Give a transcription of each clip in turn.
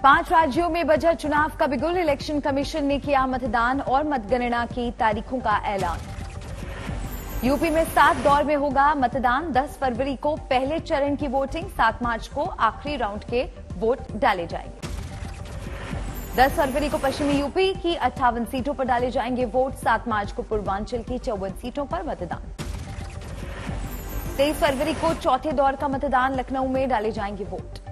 5 राज्यों में बजा चुनाव का बिगुल। इलेक्शन कमीशन ने किया मतदान और मतगणना की तारीखों का ऐलान। यूपी में 7 दौर में होगा मतदान। 10 फरवरी को पहले चरण की वोटिंग, 7 मार्च को आखिरी राउंड के वोट डाले जाएंगे। 10 फरवरी को पश्चिमी यूपी की 58 सीटों पर डाले जाएंगे वोट। 7 मार्च को पूर्वांचल की 54 सीटों पर मतदान। 23 फरवरी को चौथे दौर का मतदान। लखनऊ में डाले जाएंगे वोट।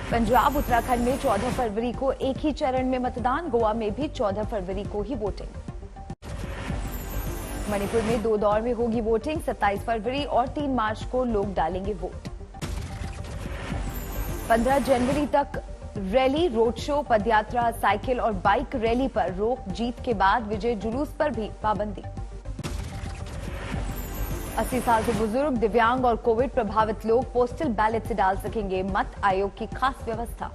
पंजाब उत्तराखंड में 14 फरवरी को एक ही चरण में मतदान। गोवा में भी 14 फरवरी को ही वोटिंग। मणिपुर में 2 दौर में होगी वोटिंग। 27 फरवरी और 3 मार्च को लोग डालेंगे वोट। 15 जनवरी तक रैली, रोड शो, पदयात्रा, साइकिल और बाइक रैली पर रोक। जीत के बाद विजय जुलूस पर भी पाबंदी। 80 साल से बुजुर्ग, दिव्यांग और कोविड प्रभावित लोग पोस्टल बैलेट से डाल सकेंगे मत। आयोग की खास व्यवस्था।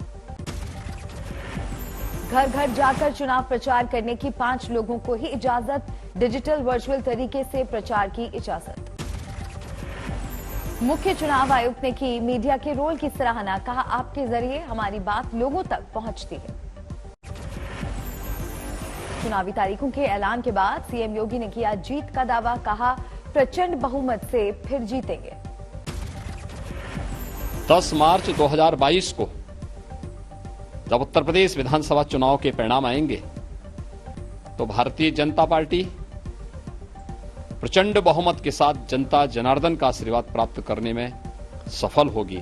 घर घर जाकर चुनाव प्रचार करने की 5 लोगों को ही इजाजत। डिजिटल वर्चुअल तरीके से प्रचार की इजाजत। मुख्य चुनाव आयुक्त ने की मीडिया के रोल की सराहना। कहा, आपके जरिए हमारी बात लोगों तक पहुंचती है। चुनावी तारीखों के ऐलान के बाद सीएम योगी ने किया जीत का दावा। कहा, प्रचंड बहुमत से फिर जीतेंगे। 10 मार्च 2022 को जब उत्तर प्रदेश विधानसभा चुनाव के परिणाम आएंगे तो भारतीय जनता पार्टी प्रचंड बहुमत के साथ जनता जनार्दन का आशीर्वाद प्राप्त करने में सफल होगी।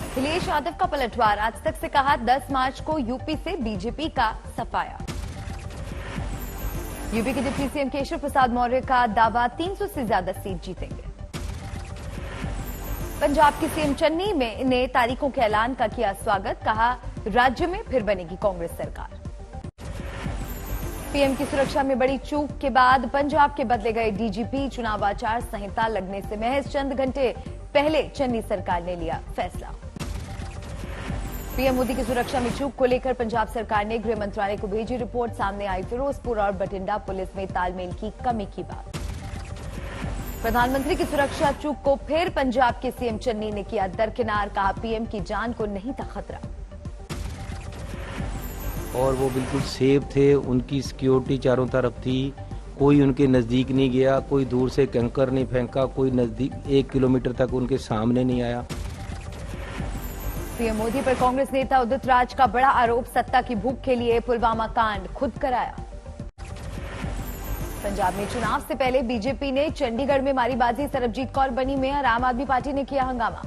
अखिलेश यादव का पलटवार। आज तक से कहा, 10 मार्च को यूपी से बीजेपी का सफाया। यूपी के डिप्टी सीएम केशव प्रसाद मौर्य का दावा, 300 से ज्यादा सीट जीतेंगे। पंजाब की सीएम चन्नी ने तारीखों के ऐलान का किया स्वागत। कहा, राज्य में फिर बनेगी कांग्रेस सरकार। पीएम की सुरक्षा में बड़ी चूक के बाद पंजाब के बदले गए डीजीपी। चुनाव आचार संहिता लगने से महज चंद घंटे पहले चन्नी सरकार ने लिया फैसला। पीएम मोदी की सुरक्षा में चूक को लेकर पंजाब सरकार ने गृह मंत्रालय को भेजी रिपोर्ट। सामने आई फिरोजपुर और बठिंडा पुलिस में तालमेल की कमी की बात। प्रधानमंत्री की सुरक्षा चूक को फिर पंजाब के सीएम चन्नी ने किया दरकिनार। कहा, पीएम की जान को नहीं था खतरा। और वो बिल्कुल सेफ थे, उनकी सिक्योरिटी चारों तरफ थी। कोई उनके नजदीक नहीं गया, कोई दूर से कंकर नहीं फेंका, कोई नजदीक 1 किलोमीटर तक उनके सामने नहीं आया। पीएम मोदी पर कांग्रेस नेता उदित राज का बड़ा आरोप। सत्ता की भूख के लिए पुलवामा कांड खुद कराया। पंजाब में चुनाव से पहले बीजेपी ने चंडीगढ़ में मारी बाजी। सरबजीत कौर बनी मेयर। आम आदमी पार्टी ने किया हंगामा।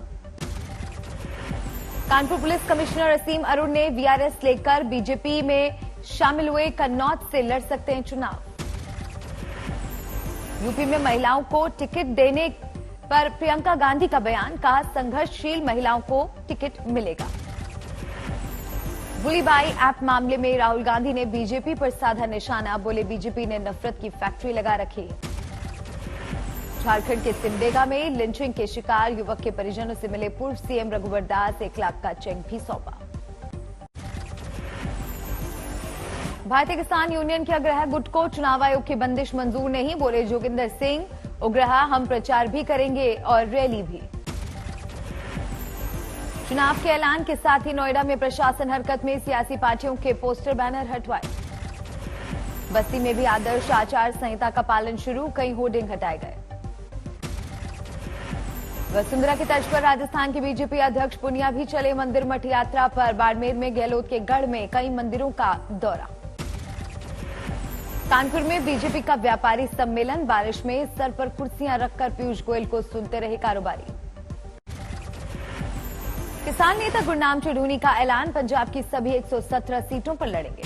कानपुर पुलिस कमिश्नर असीम अरुण ने वीआरएस लेकर बीजेपी में शामिल हुए। कन्नौज से लड़ सकते हैं चुनाव। यूपी में महिलाओं को टिकट देने पर प्रियंका गांधी का बयान। कहा, संघर्षशील महिलाओं को टिकट मिलेगा। बुलीबाई ऐप मामले में राहुल गांधी ने बीजेपी पर साधा निशाना। बोले, बीजेपी ने नफरत की फैक्ट्री लगा रखी। झारखंड के सिमडेगा में लिंचिंग के शिकार युवक के परिजनों से मिले पूर्व सीएम रघुवर दास। 1 लाख का चेक भी सौंपा। भारतीय किसान यूनियन के अग्रह गुट को चुनाव आयोग की बंदिश मंजूर नहीं। बोले जोगिंदर सिंह उग्रह, हम प्रचार भी करेंगे और रैली भी। चुनाव के ऐलान के साथ ही नोएडा में प्रशासन हरकत में। सियासी पार्टियों के पोस्टर बैनर हटवाए। बस्ती में भी आदर्श आचार संहिता का पालन शुरू। कई होर्डिंग हटाए गए। वसुंधरा की तर्ज पर राजस्थान के बीजेपी अध्यक्ष पुनिया भी चले मंदिर मठ यात्रा पर। बाड़मेर में गहलोत के गढ़ में कई मंदिरों का दौरा। कानपुर में बीजेपी का व्यापारी सम्मेलन। बारिश में सर पर कुर्सियां रखकर पीयूष गोयल को सुनते रहे कारोबारी। किसान नेता गुरनाम चढ़ूनी का ऐलान। पंजाब की सभी 117 सीटों पर लड़ेंगे।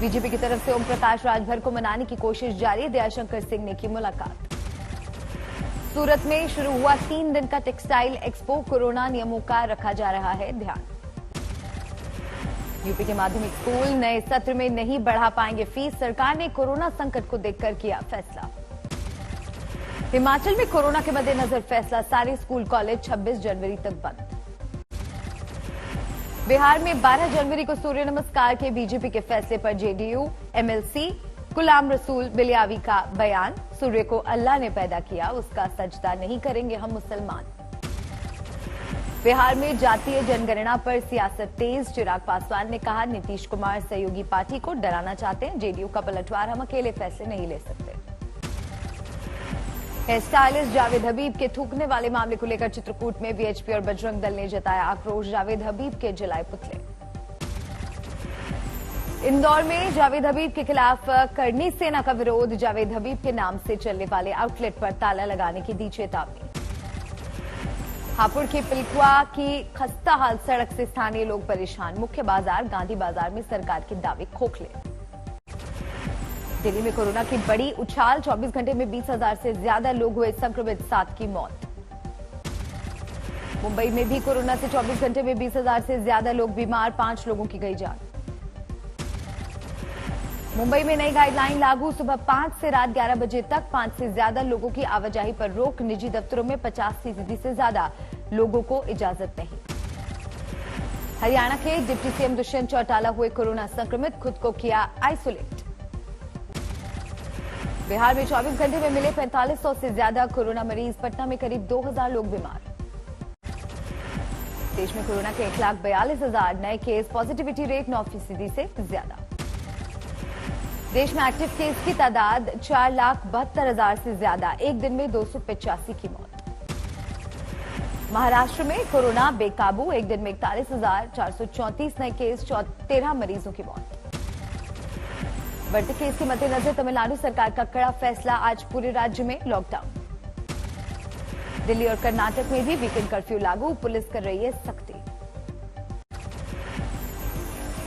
बीजेपी की तरफ से ओम प्रकाश राजभर को मनाने की कोशिश जारी। दयाशंकर सिंह ने की मुलाकात। सूरत में शुरू हुआ 3 दिन का टेक्सटाइल एक्सपो। कोरोना नियमों का रखा जा रहा है ध्यान। यूपी के माध्यमिक स्कूल नए सत्र में नहीं बढ़ा पाएंगे फीस। सरकार ने कोरोना संकट को देखकर किया फैसला। हिमाचल में कोरोना के मद्देनजर फैसला। सारे स्कूल कॉलेज 26 जनवरी तक बंद। बिहार में 12 जनवरी को सूर्य नमस्कार के बीजेपी के फैसले पर जेडीयू एमएलसी गुलाम रसूल बिलियावी का बयान। सूर्य को अल्लाह ने पैदा किया, उसका सजदा नहीं करेंगे हम मुसलमान। बिहार में जातीय जनगणना पर सियासत तेज। चिराग पासवान ने कहा, नीतीश कुमार सहयोगी पार्टी को डराना चाहते हैं। जेडीयू का पलटवार, हम अकेले फैसले नहीं ले सकते। हेयर स्टाइलिस्ट जावेद हबीब के थूकने वाले मामले को लेकर चित्रकूट में वीएचपी और बजरंग दल ने जताया आक्रोश। जावेद हबीब के जलाए पुतले। इंदौर में जावेद हबीब के खिलाफ करनी सेना का विरोध। जावेद हबीब के नाम से चलने वाले आउटलेट पर ताला लगाने की दी चेतावनी। हापुड़ की पिलकुआ की खस्ता हाल सड़क से स्थानीय लोग परेशान। मुख्य बाजार गांधी बाजार में सरकार के दावे खोखले। दिल्ली में कोरोना की बड़ी उछाल। 24 घंटे में 20,000 से ज्यादा लोग हुए संक्रमित, 7 की मौत। मुंबई में भी कोरोना से 24 घंटे में 20,000 से ज्यादा लोग बीमार, 5 लोगों की गई जान। मुंबई में नई गाइडलाइन लागू। सुबह 5 से रात 11 बजे तक 5 से ज्यादा लोगों की आवाजाही पर रोक। निजी दफ्तरों में 50% से ज्यादा लोगों को इजाजत नहीं। हरियाणा के डिप्टी सीएम दुष्यंत चौटाला हुए कोरोना संक्रमित, खुद को किया आइसोलेट। बिहार में 24 घंटे में मिले 4500 से ज्यादा कोरोना मरीज। पटना में करीब 2000 लोग बीमार। देश में कोरोना के 1,42,000 नए केस। पॉजिटिविटी रेट 9% से ज्यादा। देश में एक्टिव केस की तादाद 4,72,000 से ज्यादा। एक दिन में 285 की मौत। महाराष्ट्र में कोरोना बेकाबू। एक दिन में 41,434 नए केस, 13 मरीजों की मौत। बढ़ते केस के मद्देनजर तमिलनाडु सरकार का कड़ा फैसला। आज पूरे राज्य में लॉकडाउन। दिल्ली और कर्नाटक में भी वीकेंड कर्फ्यू लागू। पुलिस कर रही है सख्ती।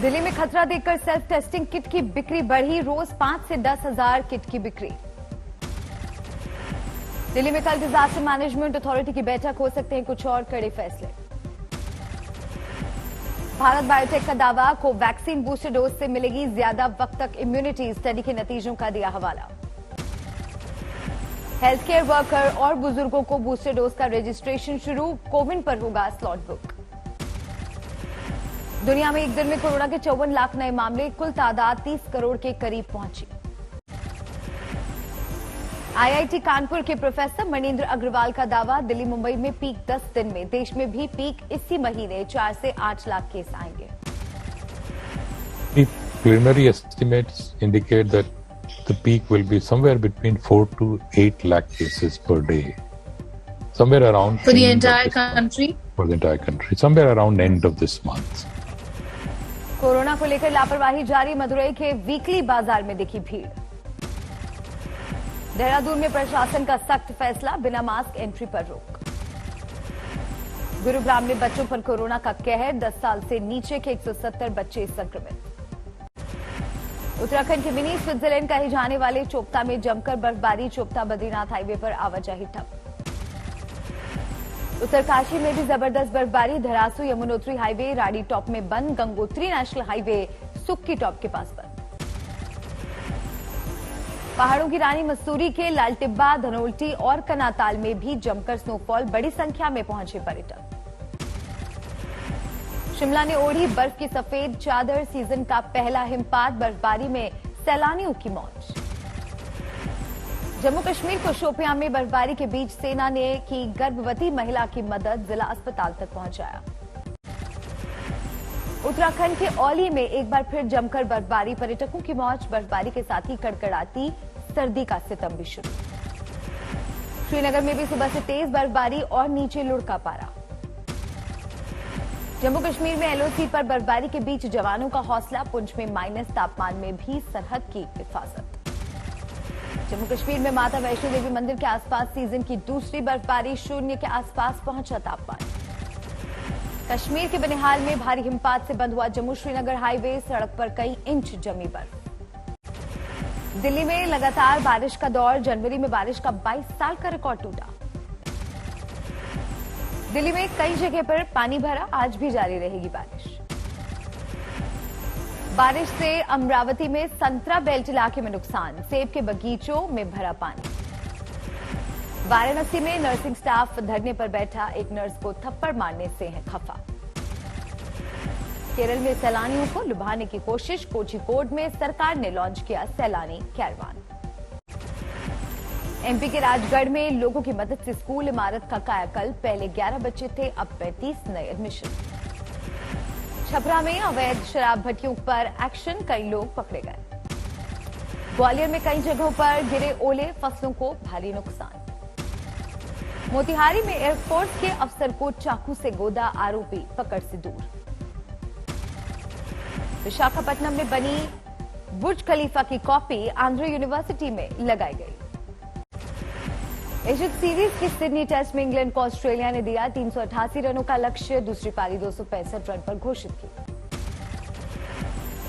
दिल्ली में खतरा देखकर सेल्फ टेस्टिंग किट की बिक्री बढ़ी। रोज 5 से 10,000 किट की बिक्री। दिल्ली में कल डिजास्टर मैनेजमेंट अथॉरिटी की बैठक। हो सकते हैं कुछ और कड़े फैसले। भारत बायोटेक का दावा, कोवैक्सीन बूस्टर डोज से मिलेगी ज्यादा वक्त तक इम्यूनिटी। स्टडी के नतीजों का दिया हवाला। हेल्थ केयर वर्कर और बुजुर्गों को बूस्टर डोज का रजिस्ट्रेशन शुरू। कोविन पर होगा स्लॉट बुक। दुनिया में एक दिन में कोरोना के 54 लाख नए मामले। कुल तादाद 30 करोड़ के करीब पहुंची। आईआईटी कानपुर के प्रोफेसर मनींद्र अग्रवाल का दावा, दिल्ली मुंबई में पीक 10 दिन में। देश में भी पीक इसी महीने। 4 से 8 लाख केस आएंगे। Preliminary estimates indicate that the peak will be somewhere between 4 to 8 lakh cases per day. Somewhere around for the entire country. For the entire country, somewhere around end of this month. Corona को लेकर लापरवाही जारी। मदुरई के weekly बाजार में दिखी भीड़। देहरादून में प्रशासन का सख्त फैसला, बिना मास्क एंट्री पर रोक। गुरुग्राम में बच्चों पर कोरोना का कहर। 10 साल से नीचे के 170 बच्चे संक्रमित। उत्तराखंड के मिनी स्विट्जरलैंड कहे जाने वाले चोपता में जमकर बर्फबारी। चोपता बद्रीनाथ हाईवे पर आवाजाही ठप। उत्तरकाशी में भी जबरदस्त बर्फबारी। धरासू यमुनोत्री हाईवे राड़ी टॉप में बंद। गंगोत्री नेशनल हाईवे सुक्की टॉप के पास बंद। पहाड़ों की रानी मसूरी के लालटिब्बा, धनोल्टी और कनाताल में भी जमकर स्नोफॉल। बड़ी संख्या में पहुंचे पर्यटक। शिमला ने ओढ़ी बर्फ की सफेद चादर। सीजन का पहला हिमपात। बर्फबारी में सैलानियों की मौज। जम्मू कश्मीर को शोपियां में बर्फबारी के बीच सेना ने की गर्भवती महिला की मदद। जिला अस्पताल तक पहुंचाया। उत्तराखंड के औली में एक बार फिर जमकर बर्फबारी। पर्यटकों की मौज। बर्फबारी के साथ ही कड़कड़ाती सर्दी का सितम भी शुरू। श्रीनगर में भी सुबह से तेज बर्फबारी और नीचे लुढ़का पारा। जम्मू कश्मीर में एलओसी पर बर्फबारी के बीच जवानों का हौसला। पुंछ में माइनस तापमान में भी सरहद की हिफाजत। जम्मू कश्मीर में माता वैष्णो देवी मंदिर के आसपास सीजन की दूसरी बर्फबारी। 0 के आसपास पहुंचा तापमान। कश्मीर के बनिहाल में भारी हिमपात से बंद हुआ जम्मू श्रीनगर हाईवे। सड़क पर कई इंच जमी बर्फ। दिल्ली में लगातार बारिश का दौर। जनवरी में बारिश का 22 साल का रिकॉर्ड टूटा। दिल्ली में कई जगह पर पानी भरा। आज भी जारी रहेगी बारिश। बारिश से अमरावती में संतरा बेल्ट इलाके में नुकसान। सेब के बगीचों में भरा पानी। वाराणसी में नर्सिंग स्टाफ धरने पर बैठा। एक नर्स को थप्पड़ मारने से है खफा। केरल में सैलानियों को लुभाने की कोशिश। कोझिकोड में सरकार ने लॉन्च किया सैलानी कैरवान। एमपी के राजगढ़ में लोगों की मदद से स्कूल इमारत का कायाकल्प। पहले 11 बच्चे थे, अब 35 नए एडमिशन। छपरा में अवैध शराब भट्टियों पर एक्शन, कई लोग पकड़े गए। ग्वालियर में कई जगहों पर गिरे ओले, फसलों को भारी नुकसान। मोतिहारी में एयरफोर्स के अफसर को चाकू से गोदा, आरोपी पकड़ से दूर। विशाखापट्टनम में बनी बुर्ज खलीफा की कॉपी आंध्र यूनिवर्सिटी में लगाई गई। एशियन सीरीज की सिडनी टेस्ट में इंग्लैंड को ऑस्ट्रेलिया ने दिया 388 रनों का लक्ष्य। दूसरी पारी 265 रन पर घोषित की।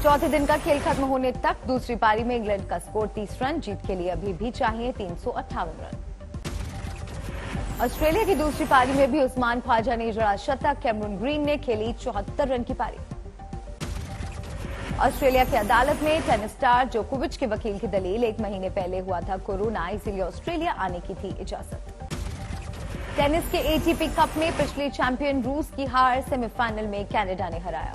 चौथे दिन का खेल खत्म होने तक दूसरी पारी में इंग्लैंड का स्कोर 30 रन। जीत के लिए अभी भी चाहिए 358 रन। ऑस्ट्रेलिया की दूसरी पारी में भी उस्मान ख्वाजा ने जड़ा शतक। कैमरून ग्रीन ने खेली 74 रन की पारी। ऑस्ट्रेलिया की अदालत में टेनिस स्टार जोकोविच के वकील की दलील, 1 महीने पहले हुआ था कोरोना, इसीलिए ऑस्ट्रेलिया आने की थी इजाजत। टेनिस के एटीपी कप में पिछले चैंपियन रूस की हार, सेमीफाइनल में कनाडा ने हराया।